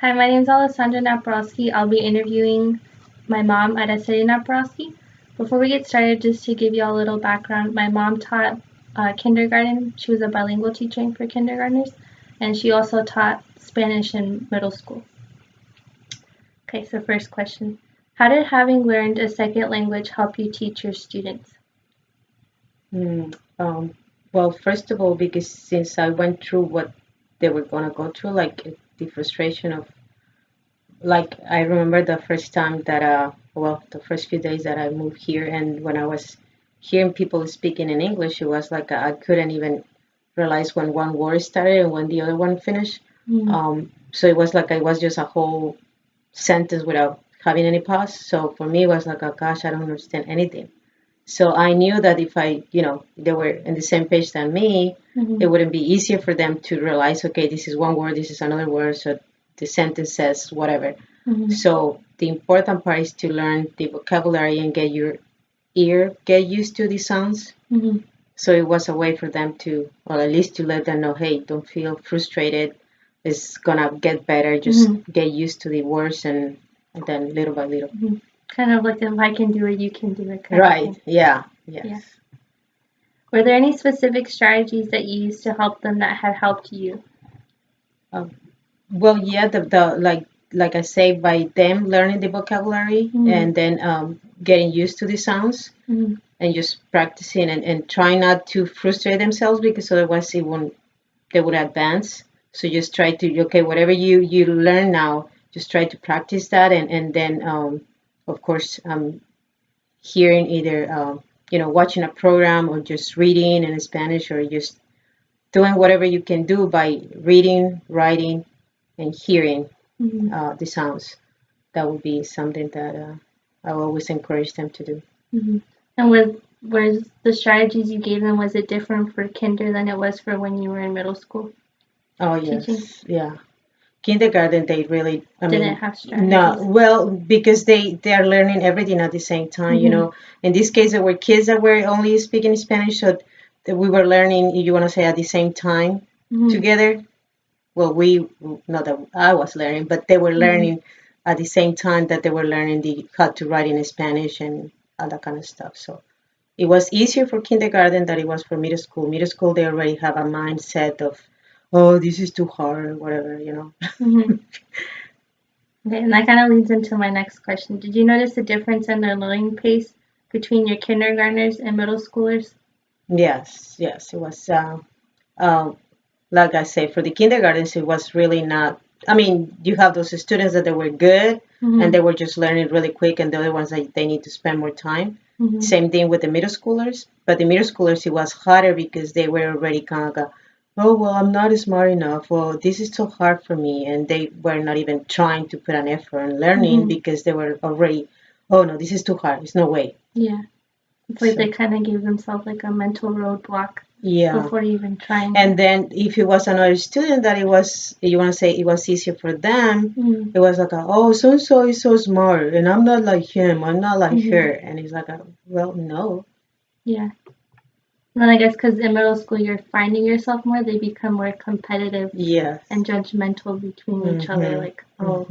Hi, my name is Alessandra Naporowski. I'll be interviewing my mom, Araceli Naporowski. Before we get started, just to give you all a little background, my mom taught kindergarten. She was a bilingual teacher for kindergartners, and she also taught Spanish in middle school. Okay, so first question. How did having learned a second language help you teach your students? Mm, well, first of all, because since I went through what they were gonna go through, like the frustration of, like I remember the first time that, well, the first few days that I moved here, and when I was hearing people speaking in English, it was like I couldn't even realize when one word started and when the other one finished. Mm-hmm. So it was like I was just a whole sentence without having any pause. So for me, it was like, oh gosh, I don't understand anything. So I knew that if they were in the same page than me, Mm-hmm. it wouldn't be easier for them to realize, okay, this is one word, this is another word, so the sentence says whatever. Mm-hmm. So the important part is to learn the vocabulary and get your ear get used to the sounds. Mm-hmm. So it was a way for them to, or at least to let them know, hey, don't feel frustrated. It's gonna get better. Just get used to the words, and then little by little. Mm-hmm. Kind of like if I can do it, you can do it kind Right. of thing. Yeah. Yes. Yeah. Were there any specific strategies that you used to help them that had helped you? Um, well, yeah, the like I say, by them learning the vocabulary and then getting used to the sounds Mm-hmm. and just practicing and trying not to frustrate themselves because otherwise they would advance. So just try to, okay, whatever you learn now, just try to practice that and then of course hearing either watching a program or just reading in Spanish or just doing whatever you can do by reading, writing, and hearing the sounds. That would be something that I always encourage them to do. Mm-hmm. And was the strategies you gave them, was it different for kinder than it was for when you were in middle school Oh teaching? yes, yeah. Kindergarten, they really, I Didn't mean, have no, strategies. well, because they are learning everything at the same time. In this case, there were kids that were only speaking Spanish, so that we were learning. You want to say at the same time together. Well, not that I was learning, but they were learning at the same time that they were learning the how to write in Spanish and all that kind of stuff. So it was easier for kindergarten than it was for middle school. Middle school, they already have a mindset of, oh, this is too hard or whatever. Mm-hmm. Okay, and that kind of leads into my next question. Did you notice a difference in their learning pace between your kindergartners and middle schoolers? Yes, yes, it was. Uh, like I say, for the kindergartens, it was really not. I mean, you have those students that they were good and they were just learning really quick, and the other ones that they need to spend more time. Same thing with the middle schoolers, but the middle schoolers it was harder because they were already kind of, oh well, I'm not smart enough. Well, this is too hard for me, and they were not even trying to put an effort in learning because they were already, oh no, this is too hard. There's no way. Yeah. It's like they kind of gave themselves like a mental roadblock before even trying. And then if it was another student that you want to say it was easier for them, it was like, oh, so and so is so smart, and I'm not like him, I'm not like her, and it's like, well, no. Yeah. And then I guess because in middle school you're finding yourself more, they become more competitive and judgmental between each other. Like, oh,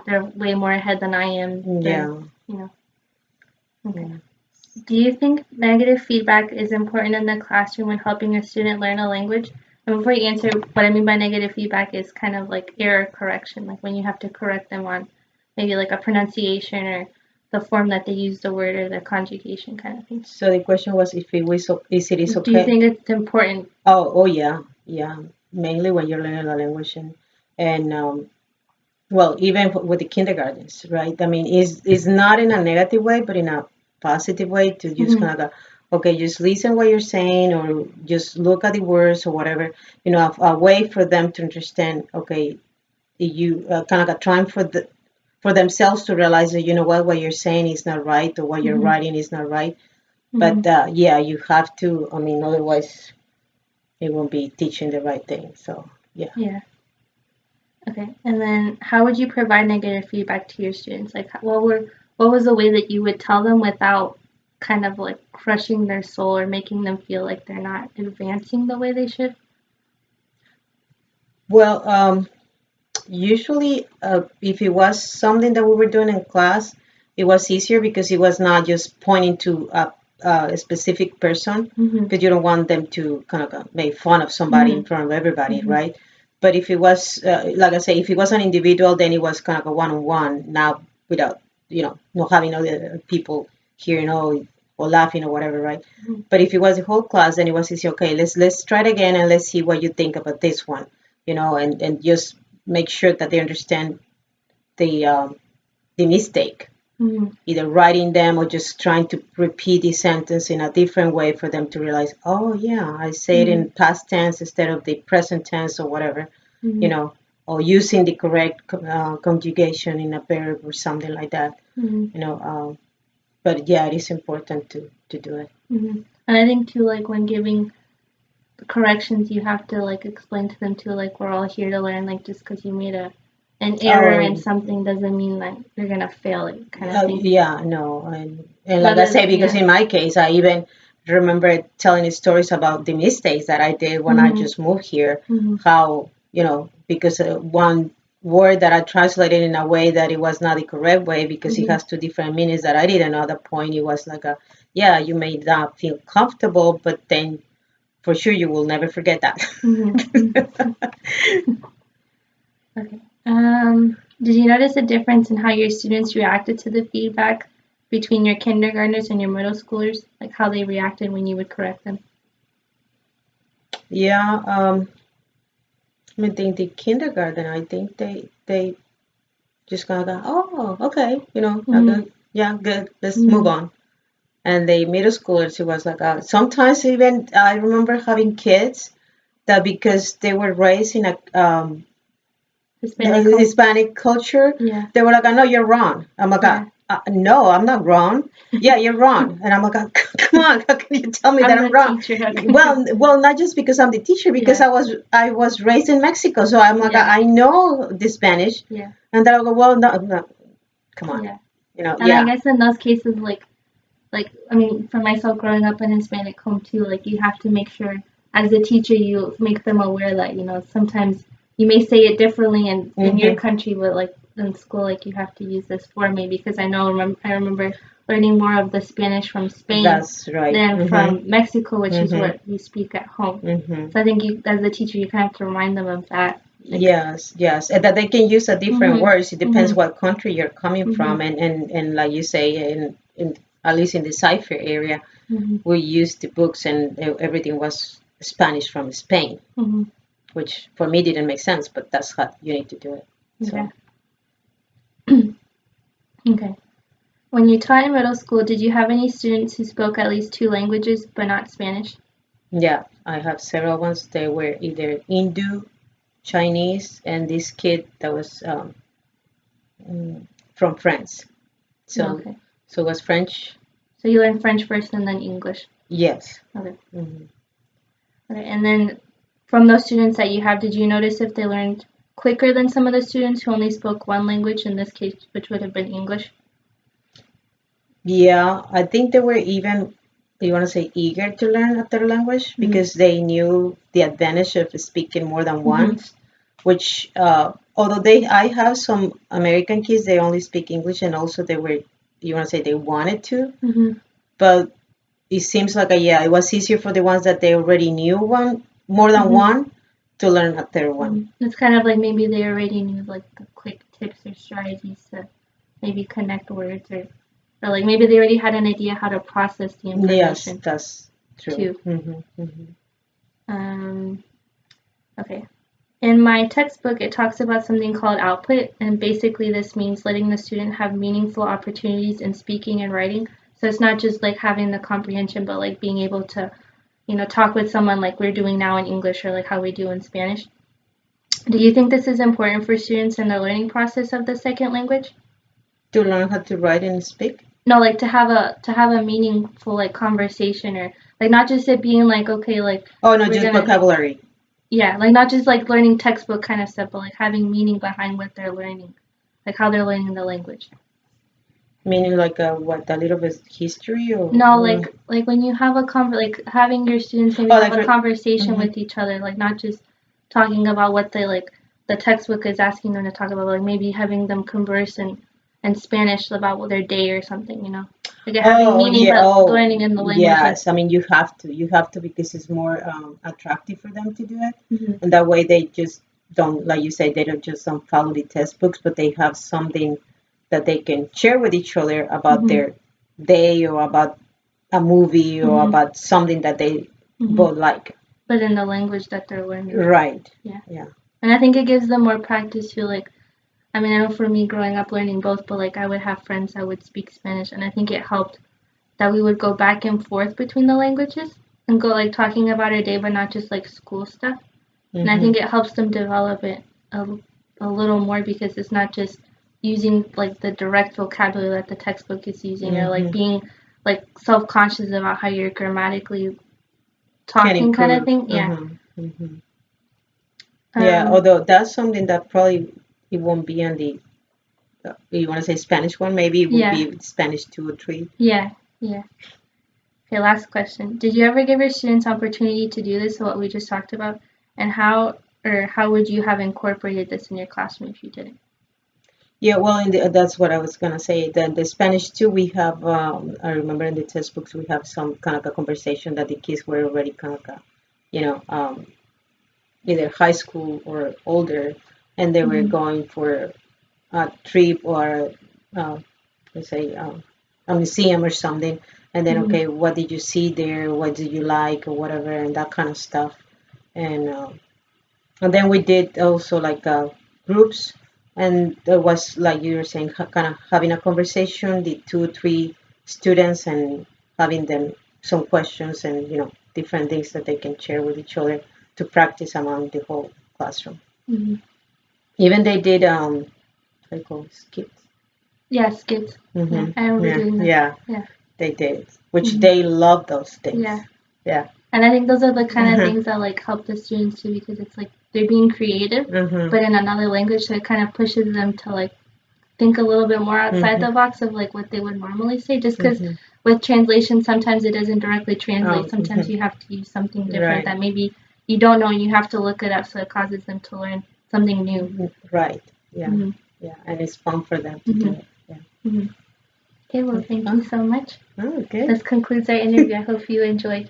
they're way more ahead than I am. Yeah. Okay. Do you think negative feedback is important in the classroom when helping a student learn a language? And before you answer, what I mean by negative feedback is kind of like error correction, like when you have to correct them on maybe like a pronunciation or the form that they use the word or the conjugation kind of thing. So the question was if it was, is it is okay. Do you think it's important? Oh yeah, yeah. Mainly when you're learning a language and well, even with the kindergartens, right? I mean, is not in a negative way, but in a positive way to just kind of go, okay, just listen what you're saying, or just look at the words or whatever. A way for them to understand. Okay, you kind of trying for themselves to realize that what you're saying is not right or what you're writing is not right. But yeah, you have to. I mean, otherwise, it won't be teaching the right thing. So yeah. Yeah. Okay, and then how would you provide negative feedback to your students? Like, what was the way that you would tell them without kind of like crushing their soul or making them feel like they're not advancing the way they should? Well, Usually, if it was something that we were doing in class, it was easier because it was not just pointing to a specific person, Mm-hmm. because you don't want them to kind of make fun of somebody in Mm-hmm. front of everybody, Mm-hmm. right? But if it was, like I say, if it was an individual, then it was kind of a one-on-one, now without, not having other people hearing or laughing or whatever, right? Mm-hmm. But if it was the whole class, then it was easy. Okay, let's try it again and let's see what you think about this one, and just make sure that they understand the mistake, Mm-hmm. either writing them or just trying to repeat the sentence in a different way for them to realize, oh yeah, I say it in past tense instead of the present tense or whatever, you Mm-hmm. know, or using the correct conjugation in a verb or something like that, Mm-hmm. you know. But yeah, it is important to do it. Mm-hmm. And I think too, like when giving corrections, you have to like explain to them too, like we're all here to learn. Like just because you made an error in Oh, something doesn't mean that you're gonna fail it, kind of thing. yeah, no, and like I Rather, say, because yeah. in my case, I even remember telling stories about the mistakes that I did when I Mm-hmm. just moved here. Mm-hmm. How, because one word that I translated in a way that it was not the correct way because it Mm-hmm. has two different meanings that I didn't know at that point. It was like yeah, you may not feel comfortable, but then for sure you will never forget that. Mm-hmm. Okay. Did you notice a difference in how your students reacted to the feedback between your kindergartners and your middle schoolers? Like how they reacted when you would correct them? Yeah, I think the kindergarten, I think they just kind of go, oh, okay, Mm-hmm. yeah, good, let's move Mm-hmm. on. And the middle schoolers, it was like, sometimes even I remember having kids that because they were raised in a Hispanic home? Hispanic culture, Yeah. they were like, no, you're wrong. I'm like, Yeah. no, I'm not wrong. Yeah, you're wrong. And I'm like, come on, how can you tell me that I'm I'm the wrong? teacher. How can you? Well, not just because I'm the teacher, because Yeah. I was raised in Mexico, so I'm like, Yeah. I know the Spanish, Yeah. and then I'll go, well, no, no, come on, Yeah. And I yeah, guess in those cases, like I mean, for myself growing up in Hispanic home too, like you have to make sure as a teacher you make them aware that sometimes you may say it differently in your hmm country, but like in school, like you have to use this for me because I remember learning more of the Spanish from Spain that's right. than from Mexico, which is hmm what we speak at home. hmm So I think you, as a teacher, you kind of have to remind them of that. Like, Yes, yes, and that they can use a different mhm, words. It depends mhm, what country you're coming mhm, from, and like you say, in at least in the Cipher area, mhm, we used the books and everything was Spanish from Spain, mhm. which for me didn't make sense, but that's how you need to do it. Okay. So Okay. When you taught in middle school, did you have any students who spoke at least two languages but not Spanish? yeah, I have several ones. They were either Hindu, Chinese, and this kid that was from France. So Okay. so it was French. So you learned French first and then English. Yes. Okay. hmm Okay. And then from those students that you have, did you notice if they learned quicker than some of the students who only spoke one language, in this case, which would have been English? Yeah, I think they were even, you want to say, eager to learn a third language Mm-hmm. because they knew the advantage of speaking more than Mm-hmm. once, which, although I have some American kids, they only speak English, and also they were, you want to say, they wanted to, Mm-hmm. but it seems like, yeah, it was easier for the ones that they already knew more than Mm-hmm. one, to learn a third one. It's kind of like maybe they already knew like the quick tips or strategies to maybe connect words or like maybe they already had an idea how to process the Yes, information that's true. too. Hmm Um, okay. In my textbook, it talks about something called output, and basically this means letting the student have meaningful opportunities in speaking and writing. So it's not just like having the comprehension, but like being able to, talk with someone like we're doing now in English or like how we do in Spanish. Do you think this is important for students in the learning process of the second language? To learn how to write and speak. No, like to have a meaningful like conversation or like not just it being like okay like Oh, no, we're just gonna vocabulary. yeah like not just like learning textbook kind of stuff but like having meaning behind what they're learning like how they're learning the language. Meaning like what, a little bit history or No, like when you have a like having your students maybe oh, have a conversation hmm with each other like not just talking about what they like the textbook is asking them to talk about, like maybe having them converse in Spanish about their day or something, you know, like it having Oh meaning yeah. but Oh learning in the language. Like, yes. I mean, you have to. You have to because it's more attractive for them to do it, mhm, and that way they just don't, like you say, they don't follow the textbooks, but they have something that they can share with each other about mhm, their day or about a movie or mhm, about something that they mhm. both like. But in the language that they're learning. Right. Yeah. Yeah. And I think it gives them more practice to like, I mean, I know for me growing up learning both, but like I would have friends that would speak Spanish, and I think it helped that we would go back and forth between the languages and go like talking about our day, but not just like school stuff. And I Hmm. think it helps them develop it a little more because it's not just using like the direct vocabulary that the textbook is using or like Hmm. being like self-conscious about how you're grammatically Can talking kind of improve. thing. Yeah. Hmm. Yeah. Um, Although that's something that probably it won't be on the you want to say Spanish one, maybe it would yeah. be Spanish 2 or 3. Yeah. Yeah. Okay, last question. Did you ever give your students opportunity to do this, what we just talked about? And how would you have incorporated this in your classroom if you didn't? Yeah, well, that's what I was gonna say. Then the Spanish too, we have. I remember in the textbooks we have some kind of a conversation that the kids were already kind of, you know, either high school or older, and they were Mm-hmm. going for a trip or, uh, let's say, a museum or something. And then, Mm-hmm. okay, what did you see there? What did you like or whatever, and that kind of stuff. And and then we did also like groups, and there was like you were saying, kind of having a conversation, the 2 3 students, and having them some questions and different things that they can share with each other to practice among the whole classroom. Mm-hmm. Even they did what do you call it, skits. Yeah, skits. Yeah, I remember Yeah, doing that. yeah, Yeah. they did, which Mm-hmm. they love those things. Yeah. Yeah. And I think those are the kind of things that like help the students too because it's like they're being creative, Mm-hmm. but in another language, so it kind of pushes them to like think a little bit more outside Mm-hmm. the box of like what they would normally say. Just because Mm-hmm. with translation, sometimes it doesn't directly translate. Oh, Sometimes you have to use something different right. that maybe you don't know and you have to look it up, so it causes them to learn something new. Right. Yeah. Mm-hmm. Yeah. And it's fun for them to do Mm-hmm. it. Yeah. Mm-hmm. Okay, well, It's thank you fun. so much. Oh, okay. This concludes our interview. I hope you enjoyed.